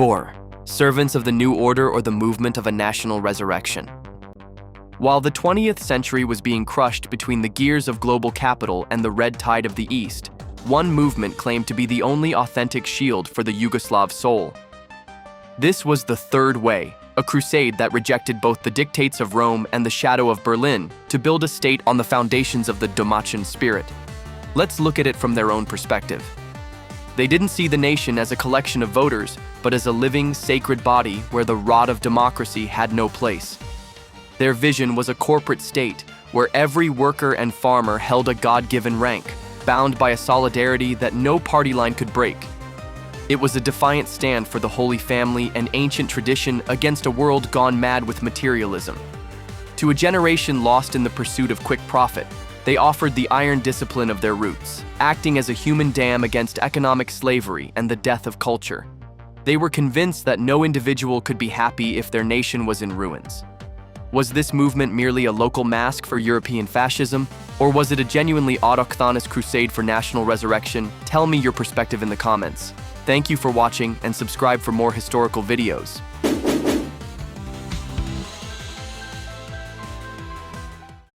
Zbor, servants of the New Order or the movement of a national resurrection. While the 20th century was being crushed between the gears of global capital and the red tide of the East, one movement claimed to be the only authentic shield for the Yugoslav soul. This was the Third Way, a crusade that rejected both the dictates of Rome and the shadow of Berlin to build a state on the foundations of the Domaćin spirit. Let's look at it from their own perspective. They didn't see the nation as a collection of voters, but as a living, sacred body where the rod of democracy had no place. Their vision was a corporate state where every worker and farmer held a God-given rank, bound by a solidarity that no party line could break. It was a defiant stand for the Holy Family and ancient tradition against a world gone mad with materialism. To a generation lost in the pursuit of quick profit, they offered the iron discipline of their roots, acting as a human dam against economic slavery and the death of culture. They were convinced that no individual could be happy if their nation was in ruins. Was this movement merely a local mask for European fascism, or was it a genuinely autochthonous crusade for national resurrection? Tell me your perspective in the comments. Thank you for watching and subscribe for more historical videos.